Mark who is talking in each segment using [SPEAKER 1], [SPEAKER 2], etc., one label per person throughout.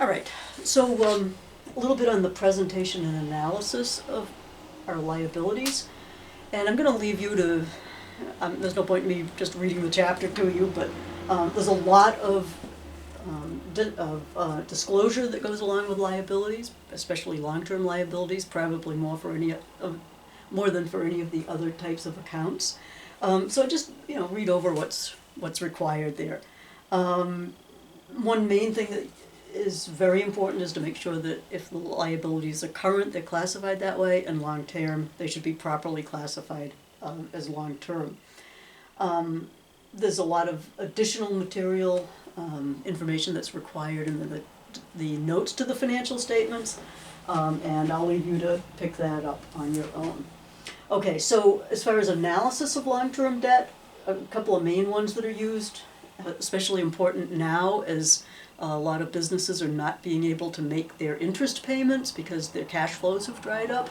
[SPEAKER 1] All right, so a little bit on the presentation and analysis of our liabilities. And I'm going to leave you to, there's no point in me just reading the chapter to you, but there's a lot of disclosure that goes along with liabilities, especially long-term liabilities, probably more than for any of the other types of accounts. So just read over what's required there. One main thing that is very important is to make sure that if the liabilities are current, they're classified that way, and long-term, they should be properly classified as long-term. There's a lot of additional material, information that's required in the notes to the financial statements, and I'll leave you to pick that up on your own. Okay, so as far as analysis of long-term debt, a couple of main ones that are used, especially important now as a lot of businesses are not being able to make their interest payments because their cash flows have dried up.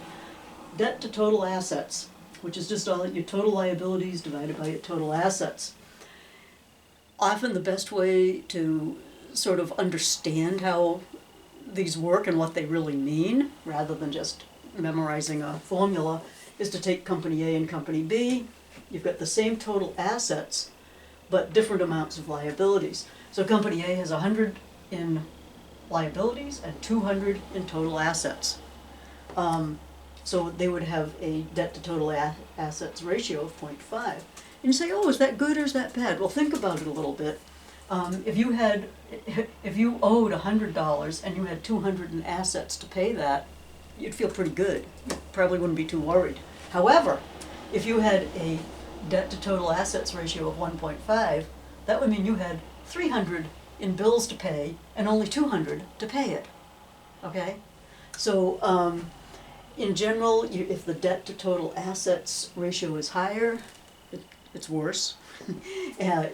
[SPEAKER 1] Debt to total assets, which is just all your total liabilities divided by your total assets. Often the best way to sort of understand how these work and what they really mean, rather than just memorizing a formula, is to take company A and company B. You've got the same total assets, but different amounts of liabilities. So company A has 100 in liabilities and 200 in total assets. So they would have a debt to total assets ratio of 0.5. And you say, oh, is that good or is that bad? Well, think about it a little bit. If you owed $100 and you had 200 in assets to pay that, you'd feel pretty good. You probably wouldn't be too worried. However, if you had a debt to total assets ratio of 1.5, that would mean you had 300 in bills to pay and only 200 to pay it. Okay? So in general, if the debt to total assets ratio is higher, it's worse.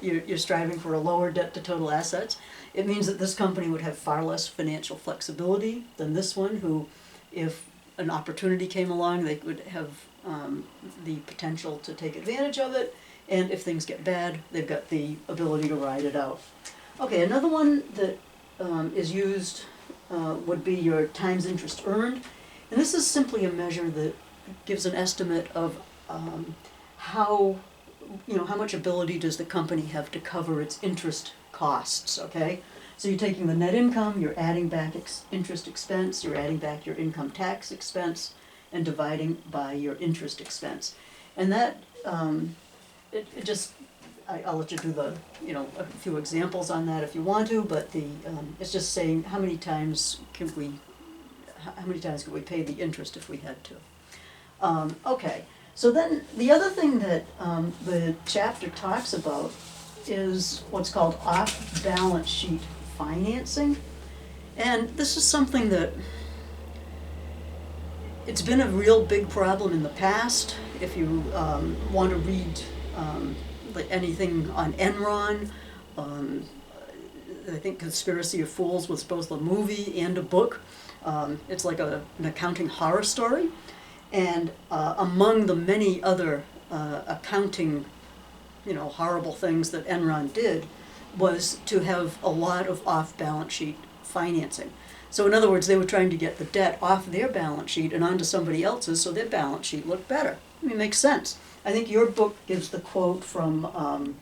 [SPEAKER 1] You're striving for a lower debt to total assets. It means that this company would have far less financial flexibility than this one, who, if an opportunity came along, they would have the potential to take advantage of it, and if things get bad, they've got the ability to ride it out. Okay, another one that is used would be your times interest earned, and this is simply a measure that gives an estimate of how much ability does the company have to cover its interest costs, okay? So you're taking the net income, you're adding back interest expense, you're adding back your income tax expense, and dividing by your interest expense. And that, I'll let you do a few examples on that if you want to, but it's just saying how many times could we pay the interest if we had to. Okay, so then the other thing that the chapter talks about is what's called off-balance sheet financing. And this is something that it's been a real big problem in the past. If you want to read like anything on Enron, I think Conspiracy of Fools was both a movie and a book. It's like an accounting horror story. And among the many other accounting, horrible things that Enron did was to have a lot of off-balance sheet financing. So in other words, they were trying to get the debt off their balance sheet and onto somebody else's so their balance sheet looked better. I mean, it makes sense. I think your book gives the quote from,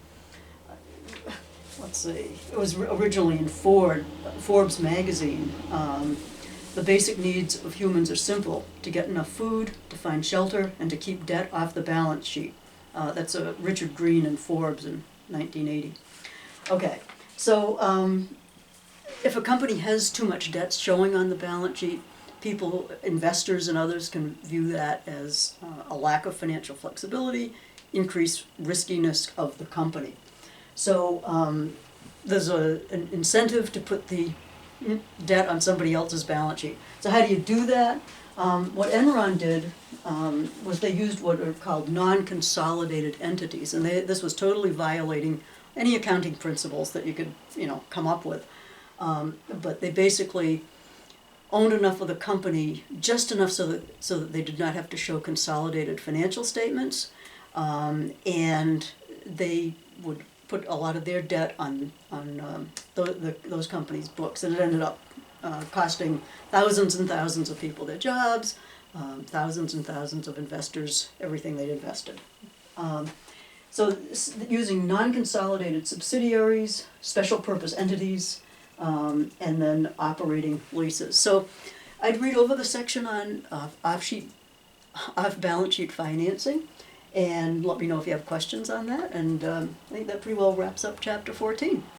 [SPEAKER 1] let's see, it was originally in Forbes magazine. The basic needs of humans are simple: to get enough food, to find shelter, and to keep debt off the balance sheet. That's Richard Green in Forbes in 1980. Okay, so if a company has too much debt showing on the balance sheet, people, investors and others, can view that as a lack of financial flexibility, increased riskiness of the company. So there's an incentive to put the debt on somebody else's balance sheet. So how do you do that? What Enron did was they used what are called non-consolidated entities, and this was totally violating any accounting principles that you could come up with. But they basically owned enough of the company, just enough so that they did not have to show consolidated financial statements, and they would put a lot of their debt on those companies' books, and it ended up costing thousands and thousands of people their jobs, thousands and thousands of investors everything they'd invested. So using non-consolidated subsidiaries, special purpose entities, and then operating leases. So I'd read over the section on off-balance sheet financing, and let me know if you have questions on that, and I think that pretty well wraps up chapter 14.